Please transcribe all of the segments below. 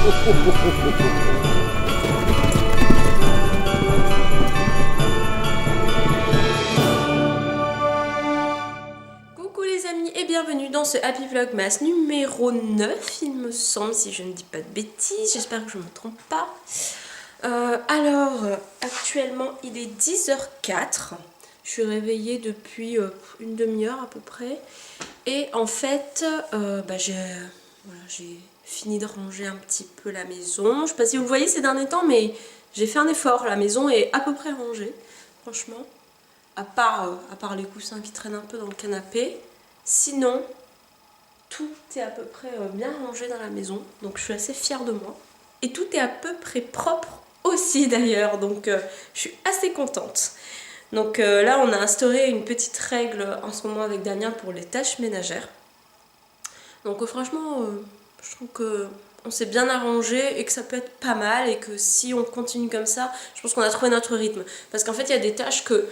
Coucou les amis et bienvenue dans ce Happy Vlogmas numéro 9 il me semble, si je ne dis pas de bêtises, j'espère que je ne me trompe pas. Actuellement il est 10h04, je suis réveillée depuis une demi-heure à peu près. Et en fait j'ai fini de ranger un petit peu la maison. Je ne sais pas si vous le voyez ces derniers temps, mais j'ai fait un effort, la maison est à peu près rangée, franchement. À part les coussins qui traînent un peu dans le canapé. Sinon, tout est à peu près bien rangé dans la maison. Donc je suis assez fière de moi. Et tout est à peu près propre aussi d'ailleurs. Donc je suis assez contente. Donc là, on a instauré une petite règle en ce moment avec Damien pour les tâches ménagères. Donc franchement, je trouve que on s'est bien arrangé et que ça peut être pas mal. Et que si on continue comme ça, je pense qu'on a trouvé notre rythme. Parce qu'en fait, il y a des tâches que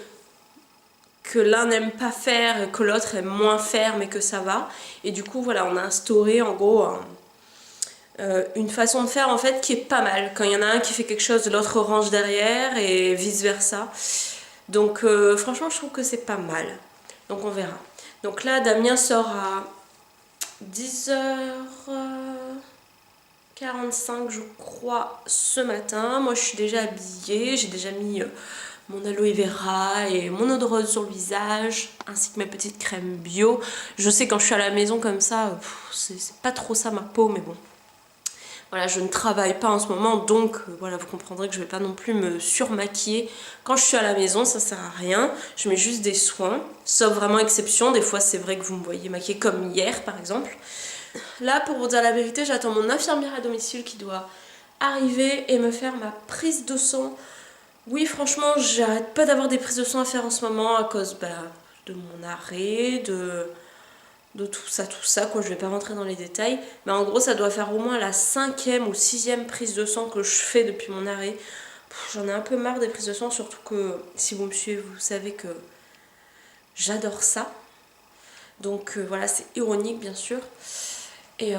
l'un n'aime pas faire, que l'autre aime moins faire, mais que ça va. Et du coup, voilà, on a instauré en gros une façon de faire en fait qui est pas mal. Quand il y en a un qui fait quelque chose, l'autre range derrière et vice versa. Donc franchement, je trouve que c'est pas mal. Donc on verra. Donc là, Damien sort à 10h45 je crois ce matin. Moi je suis déjà habillée, j'ai déjà mis mon aloe vera et mon eau de rose sur le visage, ainsi que mes petites crèmes bio. Je sais quand je suis à la maison comme ça, c'est pas trop ça ma peau, mais bon. Voilà, je ne travaille pas en ce moment, donc voilà, vous comprendrez que je vais pas non plus me surmaquiller quand je suis à la maison, ça sert à rien. Je mets juste des soins, sauf vraiment exception. Des fois c'est vrai que vous me voyez maquillée comme hier par exemple. Là, pour vous dire la vérité, j'attends mon infirmière à domicile qui doit arriver et me faire ma prise de sang. Oui, franchement, j'arrête pas d'avoir des prises de sang à faire en ce moment à cause de mon arrêt, de tout ça, quoi. Je vais pas rentrer dans les détails. Mais en gros, ça doit faire au moins la 5e ou 6e prise de sang que je fais depuis mon arrêt. J'en ai un peu marre des prises de sang, surtout que si vous me suivez, vous savez que j'adore ça. Donc voilà, c'est ironique bien sûr. Et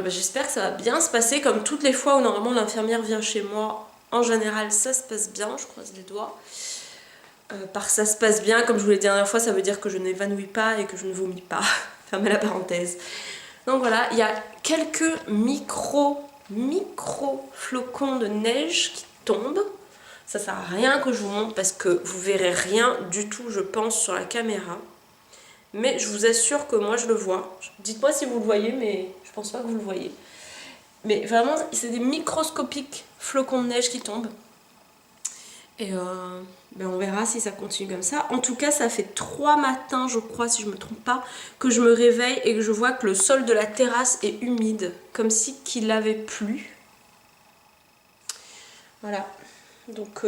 j'espère que ça va bien se passer comme toutes les fois où normalement l'infirmière vient chez moi. En général, ça se passe bien, je croise les doigts. Par ça se passe bien, comme je vous l'ai dit la dernière fois, ça veut dire que je n'évanouis pas et que je ne vomis pas. Fermez la parenthèse. Donc voilà, il y a quelques micro flocons de neige qui tombent. Ça sert à rien que je vous montre parce que vous verrez rien du tout, je pense, sur la caméra. Mais je vous assure que moi je le vois. Dites-moi si vous le voyez, mais je pense pas que vous le voyez. Mais vraiment, c'est des microscopiques flocons de neige qui tombent. Et on verra si ça continue comme ça. En tout cas, ça fait 3 matins, je crois, si je me trompe pas, que je me réveille et que je vois que le sol de la terrasse est humide. Comme si qu'il avait plu. Voilà. Donc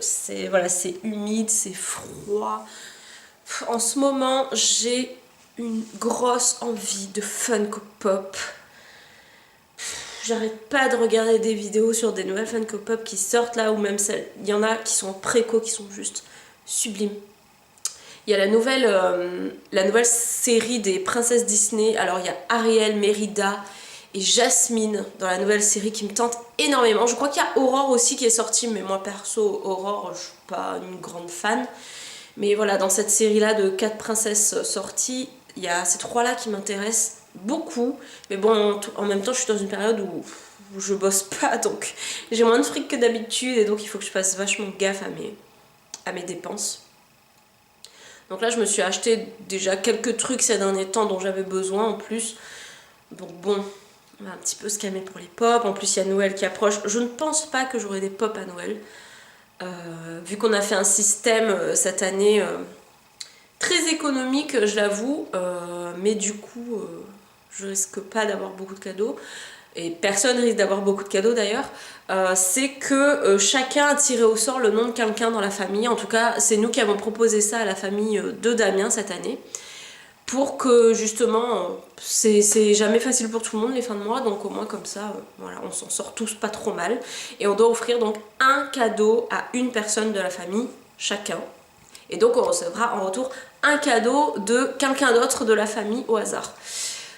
c'est humide, c'est froid. En ce moment, j'ai une grosse envie de Funko Pop. J'arrête pas de regarder des vidéos sur des nouvelles Funko Pop qui sortent là, ou même celles, il y en a qui sont en préco, qui sont juste sublimes. Il y a la nouvelle série des princesses Disney. Alors il y a Ariel, Mérida et Jasmine dans la nouvelle série qui me tente énormément. Je crois qu'il y a Aurore aussi qui est sortie, mais moi perso, Aurore, je suis pas une grande fan. Mais voilà, dans cette série-là de 4 princesses sorties, il y a ces 3-là qui m'intéressent beaucoup. Mais bon, en même temps, je suis dans une période où je bosse pas, donc j'ai moins de fric que d'habitude. Et donc, il faut que je fasse vachement gaffe à mes dépenses. Donc là, je me suis acheté déjà quelques trucs ces derniers temps dont j'avais besoin en plus. Donc bon, on va un petit peu se calmer pour les pops. En plus, il y a Noël qui approche. Je ne pense pas que j'aurai des pops à Noël. Vu qu'on a fait un système cette année très économique, je l'avoue, mais du coup je risque pas d'avoir beaucoup de cadeaux et personne risque d'avoir beaucoup de cadeaux d'ailleurs. C'est que chacun a tiré au sort le nom de quelqu'un dans la famille. En tout cas, c'est nous qui avons proposé ça à la famille de Damien cette année. Pour que justement, c'est jamais facile pour tout le monde les fins de mois, donc au moins comme ça, voilà, on s'en sort tous pas trop mal. Et on doit offrir donc un cadeau à une personne de la famille, chacun. Et donc on recevra en retour un cadeau de quelqu'un d'autre de la famille au hasard.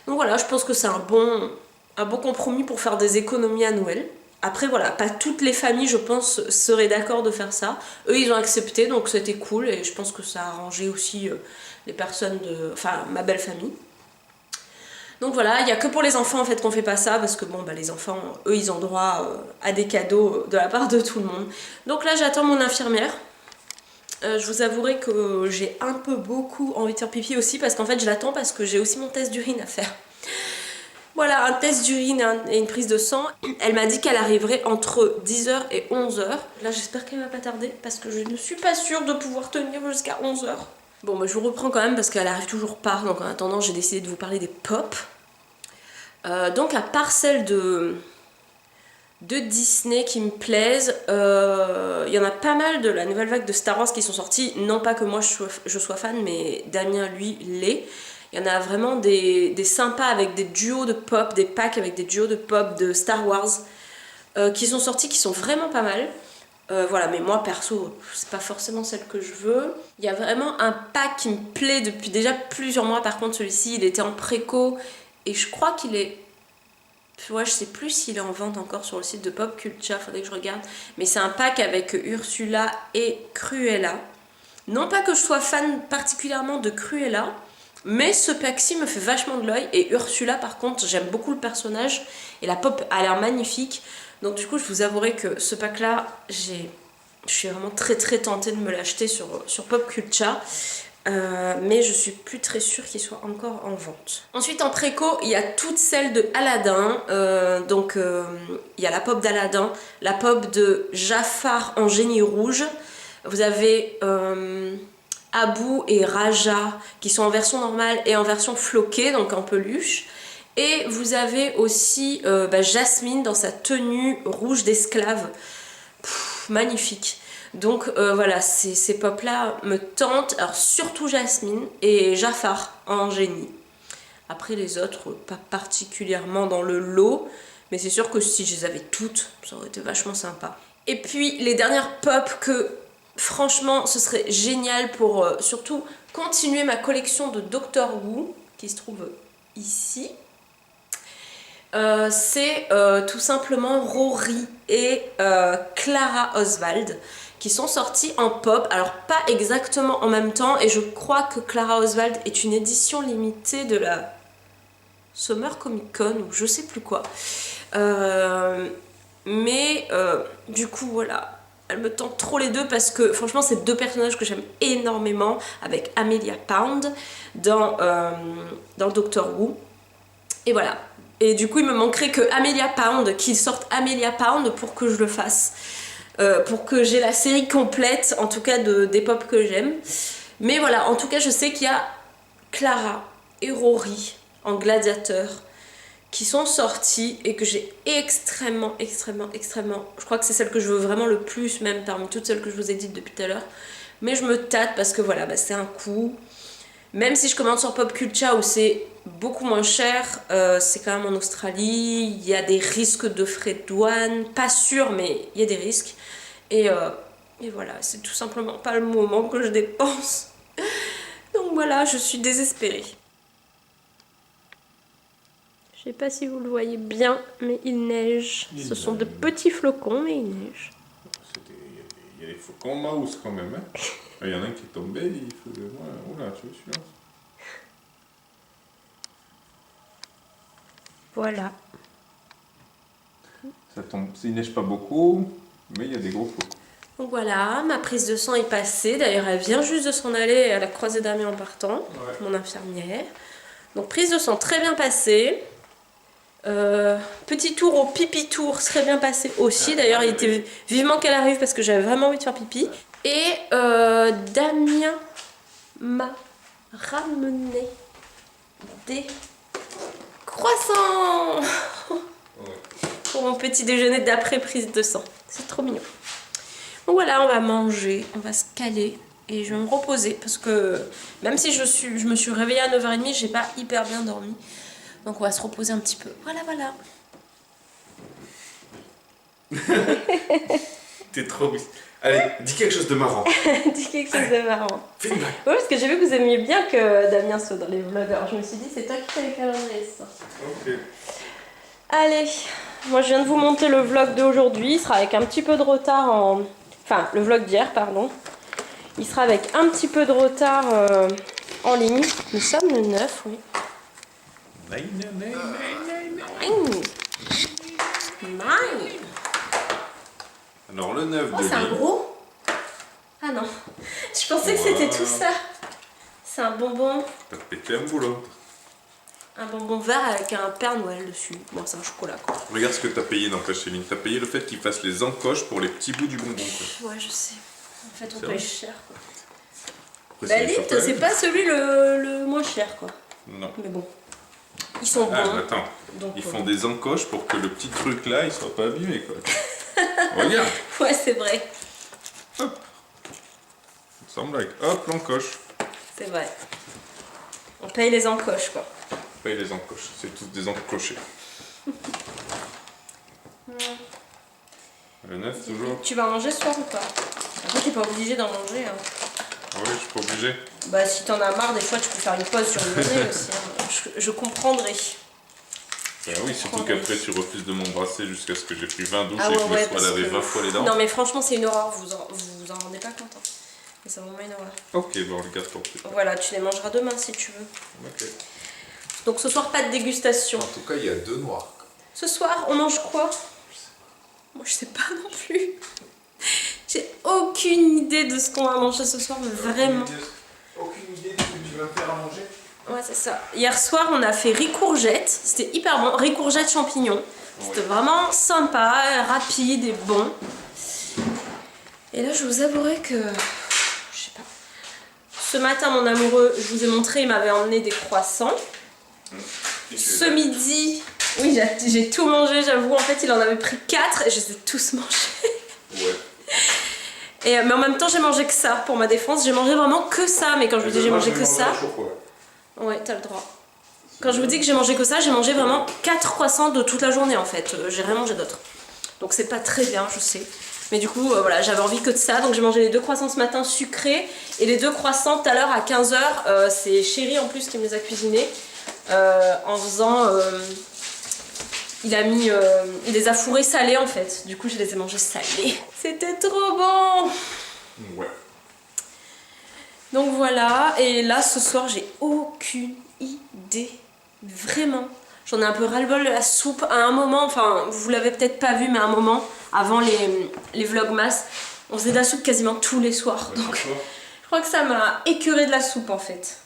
Donc voilà, je pense que c'est un bon un bon compromis pour faire des économies à Noël. Après voilà, pas toutes les familles je pense seraient d'accord de faire ça. Eux ils ont accepté donc c'était cool et je pense que ça a arrangé aussi les personnes enfin ma belle famille. Donc voilà, il n'y a que pour les enfants en fait qu'on fait pas ça parce que bon bah les enfants eux ils ont droit à des cadeaux de la part de tout le monde. Donc là j'attends mon infirmière. Je vous avouerai que j'ai un peu beaucoup envie de faire pipi aussi parce qu'en fait je l'attends parce que j'ai aussi mon test d'urine à faire. Voilà, un test d'urine et une prise de sang. Elle m'a dit qu'elle arriverait entre 10h et 11h. Là, j'espère qu'elle va pas tarder parce que je ne suis pas sûre de pouvoir tenir jusqu'à 11h. Bon, bah, je vous reprends quand même parce qu'elle arrive toujours pas. Donc en attendant, j'ai décidé de vous parler des pop. Donc à part celle de Disney qui me plaisent, il y en a pas mal de la nouvelle vague de Star Wars qui sont sortis. Non pas que moi je sois fan, mais Damien lui l'est. Il y en a vraiment des sympas avec des duos de pop, des packs avec des duos de pop de Star Wars qui sont sortis, qui sont vraiment pas mal. Voilà, mais moi perso, c'est pas forcément celle que je veux. Il y a vraiment un pack qui me plaît depuis déjà plusieurs mois. Par contre, celui-ci, il était en préco et je crois qu'il est... Ouais, je sais plus s'il est en vente encore sur le site de Pop Culture, faudrait que je regarde. Mais c'est un pack avec Ursula et Cruella. Non pas que je sois fan particulièrement de Cruella, mais ce pack-ci me fait vachement de l'œil. Et Ursula, par contre, j'aime beaucoup le personnage. Et la pop a l'air magnifique. Donc du coup, je vous avouerai que ce pack-là, je suis vraiment très très tentée de me l'acheter sur Pop Culture. Mais je suis plus très sûre qu'il soit encore en vente. Ensuite en préco il y a toutes celles de Aladdin, il y a la pop d'Aladdin, la pop de Jafar en génie rouge, vous avez Abu et Raja qui sont en version normale et en version floquée, donc en peluche, et vous avez aussi Jasmine dans sa tenue rouge d'esclave. Magnifique. Donc voilà, ces pop là me tentent, alors surtout Jasmine et Jafar en génie. Après les autres, pas particulièrement dans le lot, mais c'est sûr que si je les avais toutes, ça aurait été vachement sympa. Et puis les dernières pop que franchement ce serait génial pour surtout continuer ma collection de Doctor Who, qui se trouve ici. C'est tout simplement Rory et Clara Oswald qui sont sortis en pop, alors pas exactement en même temps, et je crois que Clara Oswald est une édition limitée de la Summer Comic Con ou je sais plus quoi, du coup voilà, elles me tentent trop les deux parce que franchement c'est deux personnages que j'aime énormément, avec Amelia Pound dans Doctor Who, et voilà. Et du coup, il me manquerait que Amelia Pound, qu'il sorte Amelia Pound pour que je le fasse. Pour que j'ai la série complète, en tout cas des pop que j'aime. Mais voilà, en tout cas, je sais qu'il y a Clara et Rory en gladiateur qui sont sortis et que j'ai extrêmement, je crois que c'est celle que je veux vraiment le plus, même parmi toutes celles que je vous ai dites depuis tout à l'heure. Mais je me tâte parce que voilà, c'est un coup. Même si je commande sur Pop Culture où c'est beaucoup moins cher, c'est quand même en Australie, il y a des risques de frais de douane, pas sûr mais il y a des risques. Et voilà, c'est tout simplement pas le moment que je dépense. Donc voilà, je suis désespérée. Je sais pas si vous le voyez bien, mais il neige. Ce sont de petits flocons, mais il neige. Il y a des flocons mouse quand même. Hein. Il y en a un qui est tombé, il faisait... Oula, tu veux celui-là. Voilà. Ça tombe, il neige pas beaucoup, mais il y a des gros flocons. Donc voilà, ma prise de sang est passée. D'ailleurs, elle vient juste de s'en aller, elle a croisé Damien en partant, ouais. Mon infirmière. Donc prise de sang très bien passée. Petit tour au pipi tour serait bien passé aussi. D'ailleurs, il était vivement qu'elle arrive parce que j'avais vraiment envie de faire pipi. Et Damien m'a ramené des croissants pour mon petit déjeuner d'après prise de sang. C'est trop mignon. Donc voilà, on va manger, on va se caler et je vais me reposer parce que même si je me suis réveillée à 9h30, j'ai pas hyper bien dormi. Donc on va se reposer un petit peu. Voilà. T'es trop... Allez, dis quelque chose de marrant. Dis quelque chose de marrant. Fais une blague. Oui, parce que j'ai vu que vous aimiez bien que Damien soit dans les vlogs. Alors je me suis dit, c'est toi qui fais les calendriers, ça. Ok. Allez, moi je viens de vous monter le vlog d'aujourd'hui. Il sera avec un petit peu de retard en... Enfin, le vlog d'hier, pardon. Il sera avec un petit peu de retard en ligne. Nous sommes le 9, oui. Nine. Alors le 9 Oh, de c'est un Lille. gros? Ah non, je pensais que c'était tout ça. C'est un bonbon. T'as pété un boulot. Un bonbon vert avec un Père Noël dessus. Bon, c'est un chocolat quoi. Regarde ce que t'as payé, n'empêche Céline. T'as payé le fait qu'il fasse les encoches pour les petits bouts du bonbon. Quoi. Ouais, je sais. En fait, on C'est paye vrai. cher quoi. Après, Bah, c'est les Lift, chocolats. c'est pas celui le moins cher quoi. Non. Mais bon, ils sont Ah, bons. attends. Donc, Ils font des encoches pour que le petit truc là, il soit pas abîmé quoi. Regarde. Ouais, c'est vrai. Hop. Sans blague. Hop, l'encoche. C'est vrai. On paye les encoches quoi. Paye les encoches. C'est tous des encochés. Le 9 toujours. Tu vas en manger ce soir ou pas? Après, t'es pas obligé d'en manger. Hein. Ah oui, je suis pas obligé. Bah, si t'en as marre, des fois, tu peux faire une pause sur une journée aussi. Hein. Je comprendrai. Bah oui, surtout qu'après tu refuses de m'embrasser jusqu'à ce que j'ai pris 20 douches Ah et ouais, que je me ouais, sois parce lavé que- 20 fois les dents. Non, mais franchement, c'est une horreur. Vous en rendez pas compte. Hein. Mais c'est vraiment une horreur. Ok, bon, on le garde pour plus tard. Voilà, tu les mangeras demain si tu veux. Ok. Donc, ce soir, pas de dégustation. En tout cas, il y a 2 noirs. Ce soir, on mange quoi? Moi, je sais pas non plus. J'ai aucune idée de ce qu'on va manger ce soir, mais vraiment. Aucune idée de ce que tu vas faire à manger? Ouais, c'est ça. Hier soir, on a fait riz courgette. C'était hyper bon. Riz courgette champignons. C'était vraiment sympa, rapide et bon. Et là, je vous avouerai que... Je sais pas. Ce matin, mon amoureux, je vous ai montré, il m'avait emmené des croissants. Ce midi... Oui, j'ai tout mangé, j'avoue. En fait, il en avait pris 4 et je les ai tous mangés. Ouais. Mais en même temps, j'ai mangé que ça. Pour ma défense, j'ai mangé vraiment que ça. Mais quand je vous dis j'ai mangé que ça... Ouais, t'as le droit. Quand je vous dis que j'ai mangé que ça, j'ai mangé vraiment 4 croissants de toute la journée en fait. J'ai rien mangé d'autre. Donc c'est pas très bien, je sais. Mais du coup, voilà, j'avais envie que de ça. Donc j'ai mangé les 2 croissants ce matin sucrés. Et les 2 croissants tout à l'heure à 15h. C'est Chéri en plus qui me les a cuisinés. En faisant... il les a fourrés salés en fait. Du coup, je les ai mangés salés. C'était trop bon! Ouais. Donc voilà, et là ce soir j'ai aucune idée, vraiment. J'en ai un peu ras-le-bol de la soupe à un moment, enfin vous l'avez peut-être pas vu mais à un moment, avant les vlogmas, on faisait de la soupe quasiment tous les soirs. Donc je crois que ça m'a écœuré de la soupe en fait.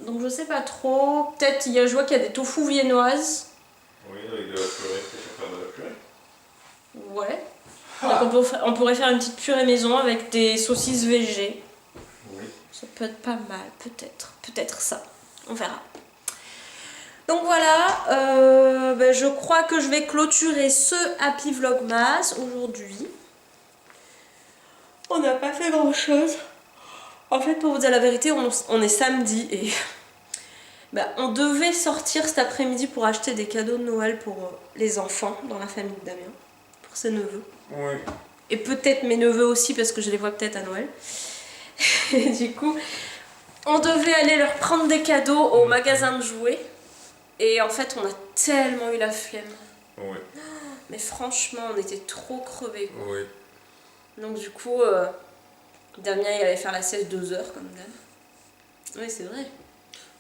Donc je sais pas trop, peut-être je vois qu'il y a des tofu viennoises. Oui, avec de la purée, tu peux faire de la purée. Ouais. Donc on pourrait faire une petite purée maison avec des saucisses végé. Oui. Ça peut être pas mal, peut-être ça, on verra. Donc voilà, je crois que je vais clôturer ce Happy Vlogmas aujourd'hui. On n'a pas fait grand chose. En fait, pour vous dire la vérité, on est samedi et on devait sortir cet après-midi pour acheter des cadeaux de Noël pour les enfants dans la famille de Damien, pour ses neveux. Oui. Et peut-être mes neveux aussi parce que je les vois peut-être à Noël. Et du coup, on devait aller leur prendre des cadeaux au magasin de jouets. Et en fait, on a tellement eu la flemme. Oui. Mais franchement, on était trop crevés. Quoi. Oui. Donc du coup, Damien, il allait faire la sieste 2 heures comme d'hab. Oui, c'est vrai.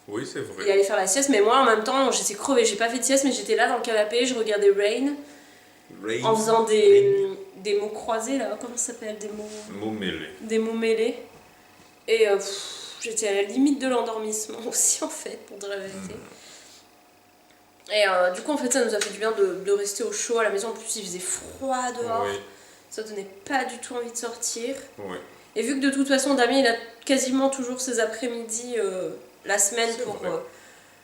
Oui, c'est Il vrai. allait faire la sieste, mais moi en même temps, j'étais crevée. J'ai pas fait de sieste, mais j'étais là dans le canapé, je regardais Rain. En faisant des mots croisés là, comment ça s'appelle? Mots mêlés. Des mots mêlés. Et j'étais à la limite de l'endormissement aussi en fait, pour dire la vérité. Et du coup en fait ça nous a fait du bien de rester au chaud à la maison. En plus il faisait froid dehors, Oui. ça donnait pas du tout envie de sortir. Oui. Et vu que de toute façon Damien il a quasiment toujours ses après-midi la semaine pour...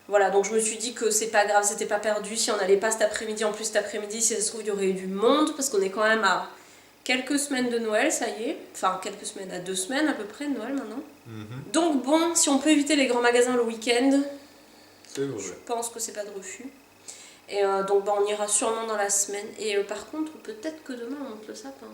voilà, donc je me suis dit que c'est pas grave, c'était pas perdu si on n'allait pas cet après-midi. En plus cet après-midi, si ça se trouve, il y aurait eu du monde parce qu'on est quand même à quelques semaines de Noël, ça y est. Enfin, quelques semaines, à 2 semaines à peu près de Noël maintenant. Donc bon, si on peut éviter les grands magasins le week-end, C'est vrai. je pense que c'est pas de refus. Et donc on ira sûrement dans la semaine. Et par contre, peut-être que demain on monte le sapin.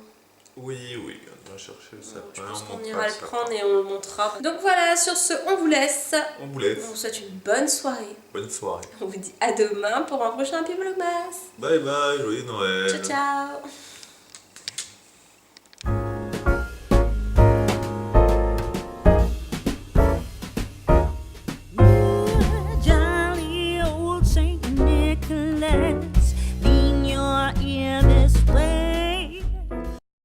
Oui, oui, on ira chercher le sapin. Je pense qu'on montrera ira le sapin. prendre et on le montrera. Donc voilà, sur ce, on vous laisse. On vous laisse. On vous souhaite une bonne soirée. Bonne soirée. On vous dit à demain pour un prochain Happy Vlogmas. Bye bye, joyeux Noël. Ciao, ciao. Jolly old Saint Nicholas.